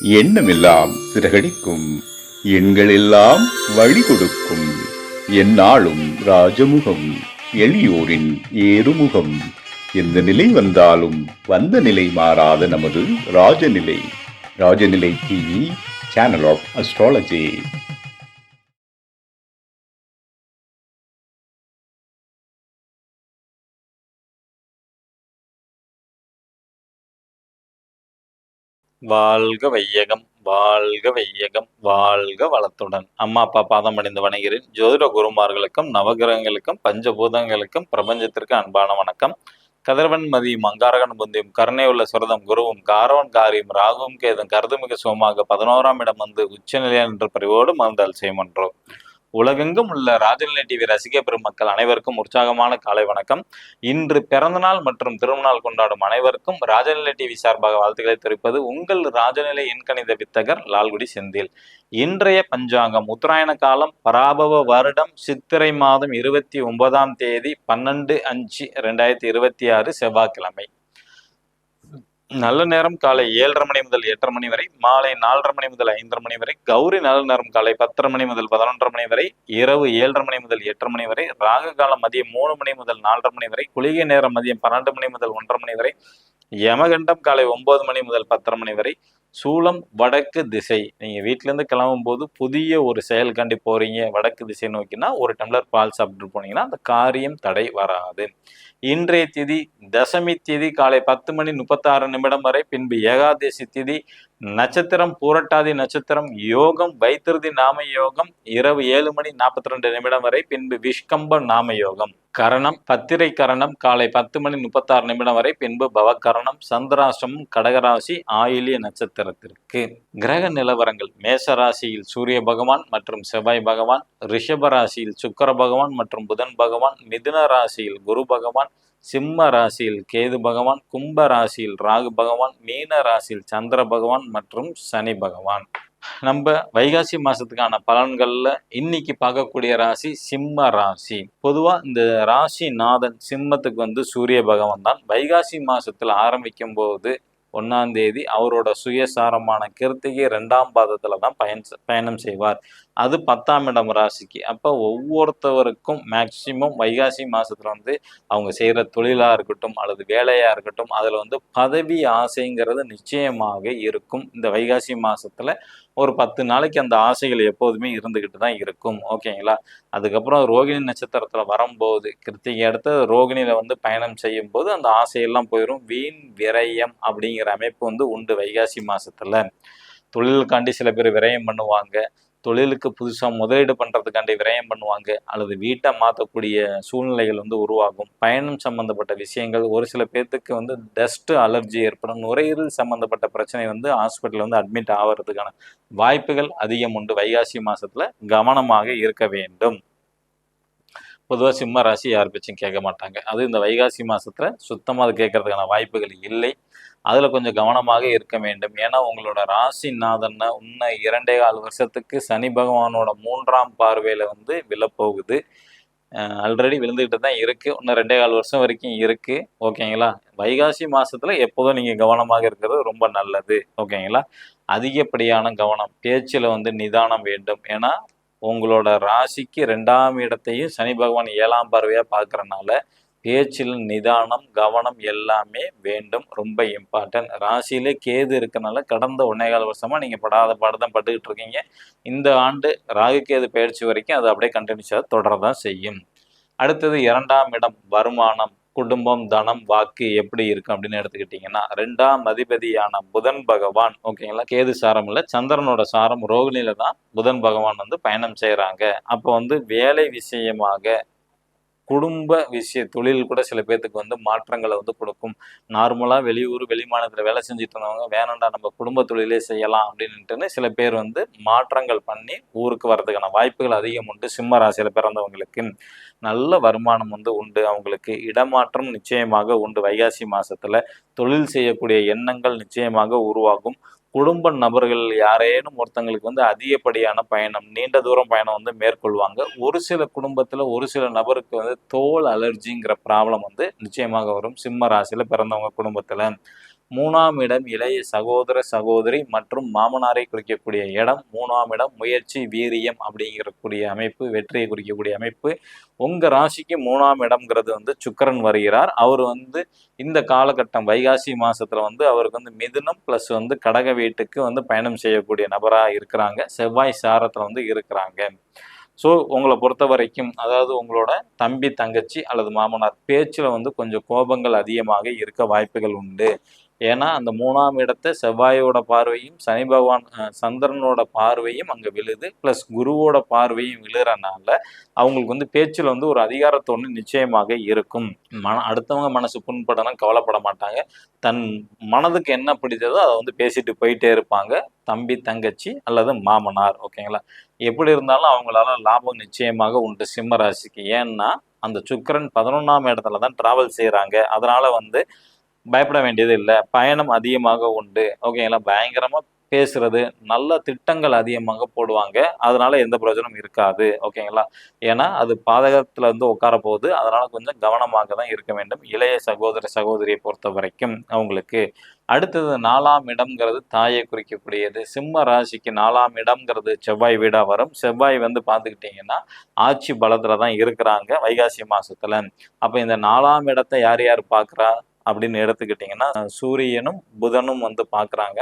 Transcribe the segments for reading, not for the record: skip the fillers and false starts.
எண்ணமெல்லாம் சிறகடிக்கும், எண்களெல்லாம் வழி கொடுக்கும், எந்நாளும் ராஜமுகம், எளியோரின் ஏறுமுகம். எந்த நிலை வந்தாலும் வந்த நிலை மாறாத நமது Rajanilai. Rajanilai TV, channel of astrology. வாழ்க வையகம், வாழ்க வையகம், வாழ்க வளத்துடன். அம்மா அப்பா பாதம் அடைந்து வணங்குகிறேன். ஜோதிட குருமார்களுக்கும் நவகிரகங்களுக்கும் பஞ்சபூதங்களுக்கும் பிரபஞ்சத்திற்கு அன்பான வணக்கம். கதிரவன் மதியும் அங்காரகன் புந்தியும் கருணை உள்ள சுரதம் குருவும் காரவன் காரியும் ராகுவும் கேதும் கருதுமிகு சுகமாக 11ஆம் இடம் வந்து உச்சநிலையான் என்ற பரிவோடு மறந்தால் செய்யமன்றோம். உலகெங்கும் உள்ள ராஜநிலை டிவி ரசிக பெருமக்கள் அனைவருக்கும் உற்சாகமான காலை வணக்கம். இன்று பிறந்தநாள் மற்றும் திருமணநாள் கொண்டாடும் அனைவருக்கும் ராஜநிலை டிவி சார்பாக வாழ்த்துக்களை தெரிவிப்பது உங்கள் ராஜநிலை எண்கணித வித்தகர் லால்குடி செந்தில். இன்றைய பஞ்சாங்கம் உத்தராயண காலம் பராபவ வருடம் சித்திரை மாதம் 29ஆம் தேதி 12/5/2026 செவ்வாய்க்கிழமை. நல்ல நேரம் காலை 7:30 மணி முதல் 8:30 மணி வரை, மாலை 4:30 மணி முதல் 5:30 மணி வரை, கௌரி நல்ல நேரம் காலை 10:30 மணி முதல் 11:30 மணி வரை, இரவு 7:30 மணி முதல் 8:30 மணி வரை, ராகு காலம் மதியம் 3 மணி முதல் 4:30 மணி வரை, குளிகை நேரம் மதியம் 12 மணி முதல் 1:30 மணி வரை, யமகண்டம் காலை 9 மணி முதல் 10:30 மணி வரை, சூலம் வடக்கு திசை. நீங்க வீட்டுல இருந்து கிளம்பும் போது புதிய ஒரு செயல்காண்டி போறீங்க வடக்கு திசை நோக்கினா ஒரு டம்ளர் பால் சாப்பிட்டு போனீங்கன்னா அந்த காரியம் தடை வராது. இன்றைய திதி தசமி திதி காலை 10:36 வரை, பின்பு ஏகாதசி திதி, நட்சத்திரம் பூரட்டாதி நட்சத்திரம், யோகம் வைத்திருதி நாம யோகம் இரவு 7:42 வரை, பின்பு விஷ்கம்ப நாம யோகம். கரணம் பத்திரை கரணம் காலை 10:36 வரை, பின்பு பவகரணம். சந்திராஷ்டமம் கடகராசி ஆயிலிய நட்சத்திரத்திற்கு. கிரக நிலவரங்கள்: மேச ராசியில் சூரிய பகவான் மற்றும் செவ்வாய் பகவான், ரிஷப ராசியில் சுக்கிர பகவான் மற்றும் புதன் பகவான், மிதுன ராசியில் குரு பகவான், சிம்ம ராசியில் கேது பகவான், கும்ப ராசியில் ராகு பகவான், மீன ராசியில் சந்திர பகவான் மற்றும் சனி பகவான். நம்ம வைகாசி மாசத்துக்கான பலன்கள்ல இன்னைக்கு பார்க்கக்கூடிய ராசி சிம்ம ராசி. பொதுவா இந்த ராசி நாதன் சிம்மத்துக்கு வந்து சூரிய பகவான் தான். வைகாசி மாசத்துல ஆரம்பிக்கும் போது 1ஆம் தேதி அவரோட சுயசாரமான கிருத்திகை 2ஆம் பாதத்துல தான் பயணம் செய்வார். அது 10ஆம் இடம் ராசிக்கு. அப்போ ஒவ்வொருத்தவருக்கும் மேக்சிமம் வைகாசி மாசத்துல வந்து அவங்க செய்யற தொழிலா இருக்கட்டும் அல்லது வேலையா இருக்கட்டும், அதுல வந்து பதவி ஆசைங்கிறது நிச்சயமாக இருக்கும். இந்த வைகாசி மாசத்துல ஒரு 10 நாளைக்கு அந்த ஆசைகள் எப்போதுமே இருந்துகிட்டு தான் இருக்கும். ஓகேங்களா? அதுக்கப்புறம் ரோகிணி நட்சத்திரத்துல வரும்போது கிருத்திகை அடுத்து ரோகிணியில வந்து பயணம் செய்யும் போது அந்த ஆசையெல்லாம் போயிடும். வீண் விரயம் அப்படிங்கிற அமைப்பு வந்து உண்டு வைகாசி மாசத்துல. தொழிலுக்காண்டி சில பேர் விரயம் பண்ணுவாங்க, தொழிலுக்கு புதுசாக முதலீடு பண்ணுறதுக்காண்டி விரயம் பண்ணுவாங்க, அல்லது வீட்டை மாற்றக்கூடிய சூழ்நிலைகள் வந்து உருவாகும். பயணம் சம்மந்தப்பட்ட விஷயங்கள், ஒரு சில பேர்த்துக்கு வந்து டஸ்ட் அலர்ஜி ஏற்படும், நுரையீரல் சம்மந்தப்பட்ட பிரச்சனை வந்து ஹாஸ்பிட்டலில் வந்து அட்மிட் ஆகிறதுக்கான வாய்ப்புகள் அதிகம் உண்டு. வைகாசி மாதத்தில் கவனமாக இருக்க வேண்டும். பொதுவாக சிம்ம ராசி யார் பேச்சும் கேட்க மாட்டாங்க. அது இந்த வைகாசி மாதத்தில் சுத்தமாக அது கேட்கறதுக்கான வாய்ப்புகள் இல்லை. அதில் கொஞ்சம் கவனமாக இருக்க வேண்டும். ஏன்னா உங்களோட ராசிநாதனை இன்னும் 2.25 வருஷத்துக்கு சனி பகவானோட 3ஆம் பார்வையில் வந்து விழப்போகுது. ஆல்ரெடி விழுந்துக்கிட்டு தான் இருக்குது. இன்னும் 2.25 வருஷம் வரைக்கும் இருக்குது. ஓகேங்களா? வைகாசி மாதத்தில் எப்போதும் நீங்கள் கவனமாக இருக்கிறது ரொம்ப நல்லது. ஓகேங்களா? அதிகப்படியான கவனம், பேச்சில் வந்து நிதானம் வேண்டும். ஏன்னா உங்களோட ராசிக்கு 2ஆம் இடத்தையும் சனி பகவான் 7ஆம் பார்வையாக பார்க்குறனால பேச்சில் நிதானம் கவனம் எல்லாமே வேண்டும். ரொம்ப இம்பார்ட்டன்ட். ராசியிலே கேது இருக்கனால கடந்த 1.25 வருஷமாக நீங்கள் படாத பாடுதான் பட்டுக்கிட்டு இருக்கீங்க. இந்த ஆண்டு ராகு கேது பயிற்சி வரைக்கும் அது அப்படியே கண்டினியூஸாக தொடரதான் செய்யும். அடுத்தது 2ஆம் இடம் வருமானம், குடும்பம், தனம், வாக்கு எப்படி இருக்கும் அப்படின்னு எடுத்துக்கிட்டிங்கன்னா 2ஆம் அதிபதியான புதன் பகவான், ஓகேங்களா, கேது சாரம் இல்லை, சந்திரனோட சாரம் ரோகிணியில தான் புதன் பகவான் வந்து பயணம் செய்கிறாங்க. அப்போ வந்து வேலை விஷயமாக குடும்ப விஷய தொழில் கூட சில பேர்த்துக்கு வந்து மாற்றங்களை வந்து கொடுக்கும். நார்மலாக வெளியூர் வெளிமாநிலத்தில் வேலை செஞ்சுட்டு இருந்தவங்க வேணாண்டா நம்ம குடும்ப தொழிலே செய்யலாம் அப்படின்ட்டுன்னு சில பேர் வந்து மாற்றங்கள் பண்ணி ஊருக்கு வர்றதுக்கான வாய்ப்புகள் அதிகம் உண்டு. சிம்ம ராசியில் பிறந்தவங்களுக்கு நல்ல வருமானம் வந்து உண்டு. அவங்களுக்கு இடமாற்றம் நிச்சயமாக உண்டு. வைகாசி மாதத்தில் தொழில் செய்யக்கூடிய எண்ணங்கள் நிச்சயமாக உருவாகும். குடும்ப நபர்கள் யாரேனும் ஒருத்தங்களுக்கு வந்து அதிகப்படியான பயணம், நீண்ட தூரம் பயணம் வந்து மேற்கொள்வாங்க. ஒரு சில குடும்பத்தில் ஒரு சில நபருக்கு வந்து தோல் அலர்ஜிங்கிற ப்ராப்ளம் வந்து நிச்சயமாக வரும். சிம்ம ராசியில் பிறந்தவங்க குடும்பத்தில் 3ஆம் இடம் இளைய சகோதர சகோதரி மற்றும் மாமனாரை குறிக்கக்கூடிய இடம். 3ஆம் இடம் முயற்சி வீரியம் அப்படிங்கக்கூடிய அமைப்பு, வெற்றியை குறிக்கக்கூடிய அமைப்பு. உங்க ராசிக்கு 3ஆம் இடம்ங்கிறது வந்து சுக்கிரன் வருகிறார். அவர் வந்து இந்த காலகட்டம் வைகாசி மாசத்துல வந்து அவருக்கு வந்து மிதுனம் பிளஸ் வந்து கடக வீட்டுக்கு வந்து பயணம் செய்யக்கூடிய நபரா இருக்கிறாங்க. செவ்வாய் சாரத்துல வந்து இருக்கிறாங்க. ஸோ உங்களை பொறுத்த வரைக்கும் அதாவது உங்களோட தம்பி தங்கச்சி அல்லது மாமனார் பேச்சுல வந்து கொஞ்சம் கோபங்கள் அதிகமாக இருக்க வாய்ப்புகள் உண்டு. ஏன்னா அந்த 3ஆம் இடத்தை செவ்வாயோட பார்வையும் சனி பகவான் சந்திரனோட பார்வையும் அங்க விழுது, பிளஸ் குருவோட பார்வையும் விழுறனால அவங்களுக்கு வந்து பேச்சுல வந்து ஒரு அதிகாரத்தோடு நிச்சயமாக இருக்கும். அடுத்தவங்க மனசு புண்படணும் கவலைப்பட மாட்டாங்க. தன் மனதுக்கு என்ன பிடித்ததோ அதை வந்து பேசிட்டு போயிட்டே இருப்பாங்க. தம்பி தங்கச்சி அல்லது மாமனார், ஓகேங்களா? எப்படி இருந்தாலும் அவங்களால லாபம் நிச்சயமாக உண்டு சிம்ம ராசிக்கு. ஏன்னா அந்த சுக்கிரன் 11ஆம் இடத்துல தான் டிராவல் செய்யறாங்க. அதனால வந்து பயப்பட வேண்டியது இல்லை. பயணம் அதிகமாக உண்டு, ஓகேங்களா? பயங்கரமா பேசுறது, நல்ல திட்டங்கள் அதிகமாக போடுவாங்க. அதனால எந்த பிரயோஜனமும் இருக்காது, ஓகேங்களா? ஏன்னா அது பாதகத்துல வந்து உட்கார போகுது. அதனால கொஞ்சம் கவனமாக தான் இருக்க வேண்டும் இளைய சகோதர சகோதரியை பொறுத்த வரைக்கும் அவங்களுக்கு. அடுத்தது 4ஆம் இடம்ங்கிறது தாயை குறிக்கக்கூடியது. சிம்ம ராசிக்கு 4ஆம் இடம்ங்கிறது செவ்வாய் வீடா வரும். செவ்வாய் வந்து பார்த்துக்கிட்டிங்கன்னா ஆட்சி பலத்துல தான் இருக்கிறாங்க வைகாசி மாசத்துல. அப்ப இந்த 4ஆம் இடத்தை யார் யார் பார்க்குறா அப்படின்னு எடுத்துக்கிட்டிங்கன்னா சூரியனும் புதனும் வந்து பார்க்குறாங்க.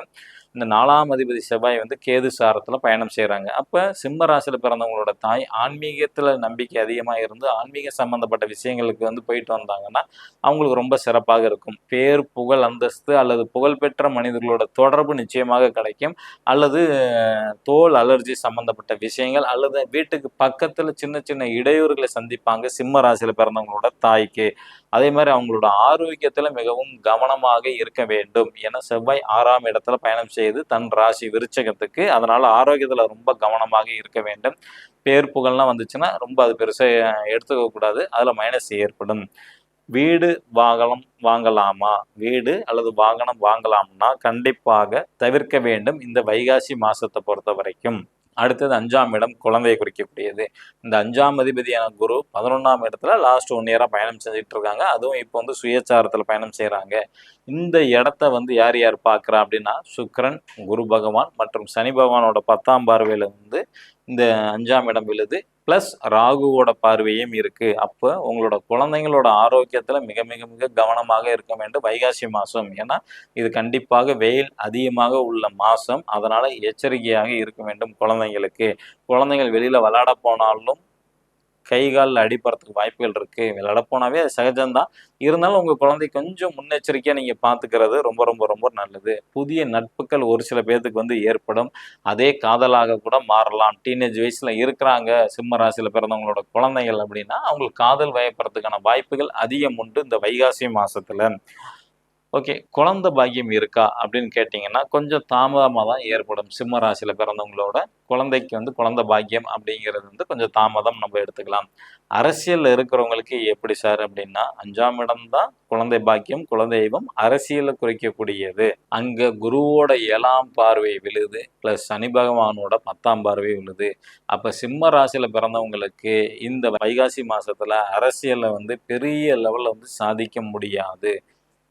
இந்த 4ஆம் அதிபதி செவ்வாய் வந்து கேது சாரத்தில் பயணம் செய்கிறாங்க. அப்போ சிம்ம ராசியில் பிறந்தவங்களோட தாய் ஆன்மீகத்தில் நம்பிக்கை அதிகமாக இருந்து ஆன்மீக சம்மந்தப்பட்ட விஷயங்களுக்கு வந்து போயிட்டு வந்தாங்கன்னா அவங்களுக்கு ரொம்ப சிறப்பாக இருக்கும். பேர் புகழ் அந்தஸ்து அல்லது புகழ்பெற்ற மனிதர்களோட தொடர்பு நிச்சயமாக கிடைக்கும். அல்லது தோல் அலர்ஜி சம்மந்தப்பட்ட விஷயங்கள் அல்லது வீட்டுக்கு பக்கத்தில் சின்ன சின்ன இடையூறுகளை சந்திப்பாங்க சிம்ம ராசியில் பிறந்தவங்களோட தாய்க்கு. அதே மாதிரி அவங்களோட ஆரோக்கியத்துல மிகவும் கவனமாக இருக்க வேண்டும். ஏன்னா செவ்வாய் 6ஆம் இடத்துல பயணம் செய்து தன் ராசி விருச்சகத்துக்கு. அதனால ஆரோக்கியத்துல ரொம்ப கவனமாக இருக்க வேண்டும். பேர் புகழ்லாம் வந்துச்சுன்னா ரொம்ப அது பெருசா எடுத்துக்க கூடாது, அதுல மைனஸ் ஏற்படும். வீடு வாகனம் வாங்கலாமா, வீடு அல்லது வாகனம் வாங்கலாம்னா கண்டிப்பாக தவிர்க்க வேண்டும் இந்த வைகாசி மாசத்தை பொறுத்த வரைக்கும். அடுத்தது 5ஆம் இடம் குழந்தையை குறிக்கக்கூடியது. இந்த 5ஆம் அதிபதியான குரு 11ஆம் இடத்துல லாஸ்ட் 1 இயரா பயணம் செஞ்சுட்டு இருக்காங்க. அதுவும் இப்போ வந்து சுயச்சாரத்துல பயணம் செய்யறாங்க. இந்த இடத்த வந்து யார் யார் பார்க்குறா அப்படின்னா சுக்கிரன், குரு பகவான் மற்றும் சனி பகவானோட 10ஆம் பார்வையில வந்து இந்த 5ஆம் இடம் விழுது. பிளஸ் ராகுவோட பார்வையும் இருக்கு. அப்போ உங்களோட குழந்தைங்களோட ஆரோக்கியத்துல மிக மிக மிக கவனமாக இருக்க வேண்டும் வைகாசி மாசம். ஏன்னா இது கண்டிப்பாக வெயில் அதிகமாக உள்ள மாசம். அதனால எச்சரிக்கையாக இருக்க வேண்டும் குழந்தைங்களுக்கு. குழந்தைகள் வெளியில விளையாட போனாலும் கை காலில் அடிபடுறதுக்கு வாய்ப்புகள் இருக்கு. விளையாட போனாவே அது சகஜம்தான். இருந்தாலும் உங்க குழந்தை கொஞ்சம் முன்னெச்சரிக்கையா நீங்க பாத்துக்கிறது ரொம்ப ரொம்ப ரொம்ப நல்லது. புதிய நட்புகள் ஒரு சில பேர்த்துக்கு வந்து ஏற்படும். அதே காதலாக கூட மாறலாம். டீனேஜ் வயசுல இருக்கிறாங்க சிம்ம ராசியில பிறந்தவங்களோட குழந்தைகள் அப்படின்னா அவங்களுக்கு காதல் வயப்படுறதுக்கான வாய்ப்புகள் அதிகம் உண்டு இந்த வைகாசி மாசத்துல. ஓகே, குழந்தை பாக்கியம் இருக்கா அப்படின்னு கேட்டிங்கன்னா கொஞ்சம் தாமதமாக தான் ஏற்படும். சிம்ம ராசியில் பிறந்தவங்களோட குழந்தைக்கு வந்து குழந்தை பாக்கியம் அப்படிங்கிறது வந்து கொஞ்சம் தாமதம் நம்ம எடுத்துக்கலாம். அரசியலில் இருக்கிறவங்களுக்கு எப்படி சார் அப்படின்னா 5ஆம் இடம் தான் குழந்தை பாக்கியம் குலதெய்வம் அரசியலில் குறிக்கக்கூடியது. அங்கே குருவோட 7ஆம் பார்வை விழுது, ப்ளஸ் சனி பகவானோட 10ஆம் பார்வை விழுது. அப்போ சிம்ம ராசியில் பிறந்தவங்களுக்கு இந்த வைகாசி மாசத்துல அரசியலில் வந்து பெரிய லெவலில் வந்து சாதிக்க முடியாது.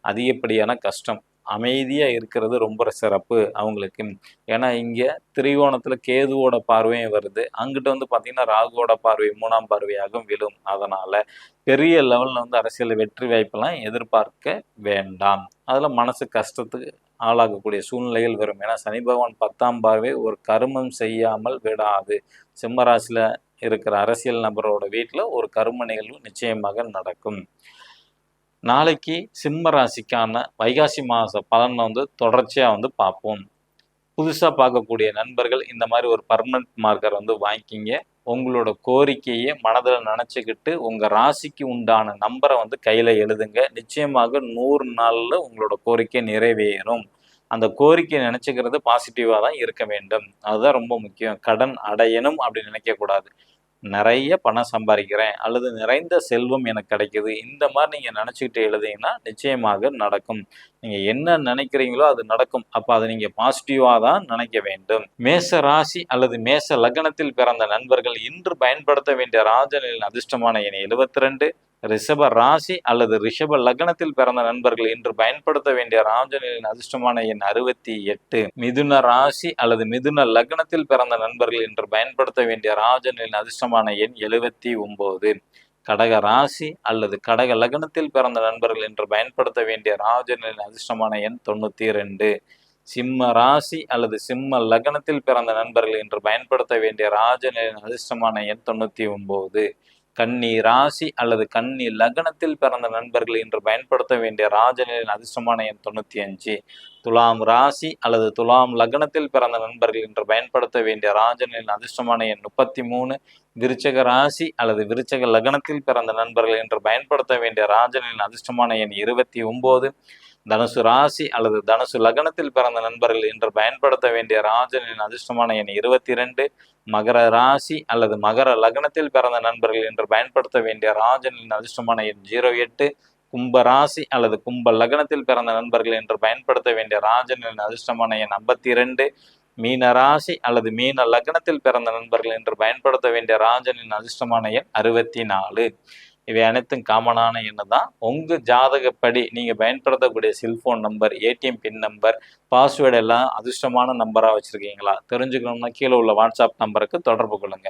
அதிகப்படியான கஷ்டம். அமைதியாக இருக்கிறது ரொம்ப சிறப்பு அவங்களுக்கு. ஏன்னா இங்கே திரிகோணத்தில் கேதுவோட பார்வையும் வருது. அங்கிட்ட வந்து பார்த்தீங்கன்னா ராகுவோட பார்வை 3ஆம் பார்வையாகவும் விழும். அதனால் பெரிய லெவலில் வந்து அரசியல் வெற்றி வாய்ப்பெல்லாம் எதிர்பார்க்க வேண்டாம். அதில் மனசு கஷ்டத்துக்கு ஆளாகக்கூடிய சூழ்நிலைகள் வரும். ஏன்னா சனி பகவான் 10ஆம் பார்வை ஒரு கருமம் செய்யாமல் விடாது. சிம்மராசியில் இருக்கிற அரசியல் நபரோட வீட்டில் ஒரு கரும நிகழ்வு நிச்சயமாக நடக்கும். நாளைக்கு சிம்ம ராசிக்கான வைகாசி மாத பலனை வந்து தொடர்ச்சியாக வந்து பார்ப்போம். புதுசாக பார்க்கக்கூடிய நண்பர்கள் இந்த மாதிரி ஒரு பர்மனன்ட் மார்க்கர் வந்து வாங்கிக்கிங்க. உங்களோட கோரிக்கையை மனதில் நினச்சிக்கிட்டு உங்கள் ராசிக்கு உண்டான நம்பரை வந்து கையில் எழுதுங்க. நிச்சயமாக 100 நாளில் உங்களோட கோரிக்கை நிறைவேறும். அந்த கோரிக்கை நினச்சிக்கிறது பாசிட்டிவாக தான் இருக்க வேண்டும். அதுதான் ரொம்ப முக்கியம். கடன் அடையணும் அப்படின்னு நினைக்கக்கூடாது. நிறைய பணம் சம்பாதிக்கிறேன் அல்லது நிறைந்த செல்வம் எனக்கு கிடைக்குது, இந்த மாதிரி நீங்கள் நினச்சிக்கிட்டு எழுதிங்கன்னா நிச்சயமாக நடக்கும். நீங்கள் என்ன நினைக்கிறீங்களோ அது நடக்கும். அப்போ அதை நீங்கள் பாசிட்டிவாக தான் நினைக்க வேண்டும். மேச ராசி அல்லது மேச லக்னத்தில் பிறந்த நண்பர்கள் இன்று பயன்படுத்த வேண்டிய ராஜநிலையின் அதிர்ஷ்டமான எண் 72, ரிஷப ராசி அல்லது ரிஷப லக்னத்தில் பிறந்த நண்பர்கள் இன்று பயன்படுத்த வேண்டிய ராஜநிலையின் அதிர்ஷ்டமான எண் 68. மிதுன ராசி அல்லது மிதுன லக்னத்தில் பிறந்த நண்பர்கள் இன்று பயன்படுத்த வேண்டிய ராஜநிலையின் அதிர்ஷ்டமான எண் 79. கடக ராசி அல்லது கடக லக்னத்தில் பிறந்த நண்பர்கள் இன்று பயன்படுத்த வேண்டிய ராஜநிலையின் அதிர்ஷ்டமான எண் 92. சிம்ம ராசி அல்லது சிம்ம லக்னத்தில் பிறந்த நண்பர்கள் இன்று பயன்படுத்த வேண்டிய ராஜநிலையின் அதிர்ஷ்டமான எண் 99. கன்னி ராசி அல்லது கன்னி லக்னத்தில் பிறந்த நண்பர்கள் இன்று பயன்படுத்த வேண்டிய ராஜநிலையின் அதிர்ஷ்டமான எண் 95. துலாம் ராசி அல்லது துலாம் லக்னத்தில் பிறந்த நண்பர்கள் இன்று பயன்படுத்த வேண்டிய ராஜநிலையின் அதிர்ஷ்டமான எண் 33. விருச்சக ராசி அல்லது விருச்சக லக்னத்தில் பிறந்த நண்பர்கள் இன்று பயன்படுத்த வேண்டிய ராஜநிலையின் அதிர்ஷ்டமான எண் 29. தனுசு ராசி அல்லது தனுசு லக்னத்தில் பிறந்த நண்பர்கள் இன்று பயன்படுத்த வேண்டிய ராஜநிலையின் அதிர்ஷ்டமான எண் 22. மகர ராசி அல்லது மகர லக்னத்தில் பிறந்த நண்பர்கள் இன்று பயன்படுத்த வேண்டிய ராஜநிலையின் அதிர்ஷ்டமான எண் 08. கும்ப ராசி அல்லது கும்ப லக்னத்தில் பிறந்த நண்பர்கள் இன்று பயன்படுத்த வேண்டிய ராஜநிலையின் அதிர்ஷ்டமான எண் 52. மீன ராசி அல்லது மீன லக்னத்தில் பிறந்த நண்பர்கள் இன்று பயன்படுத்த வேண்டிய ராஜநிலையின் அதிர்ஷ்டமான எண் 64. இவை அனைத்தும் காமனான எண்ணு தான். உங்க ஜாதகப்படி நீங்க பயன்படுத்தக்கூடிய செல்போன் நம்பர், ஏடிஎம் பின் நம்பர், பாஸ்வேர்டு எல்லாம் அதிர்ஷ்டமான நம்பரா வச்சிருக்கீங்களா தெரிஞ்சுக்கணும்னா கீழே உள்ள வாட்ஸ்அப் நம்பருக்கு தொடர்பு கொள்ளுங்க.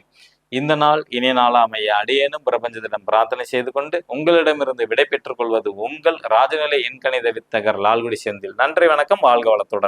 இந்த நாள் இனிய நாளா அமைய அடியேனும் பிரபஞ்சத்திடம் பிரார்த்தனை செய்து கொண்டு உங்களிடமிருந்து விடை பெற்றுக் கொள்வது உங்கள் ராஜநிலை எண்கணித வித்தகர் லால்குடி செந்தில். நன்றி, வணக்கம், வாழ்க வளத்துடன்.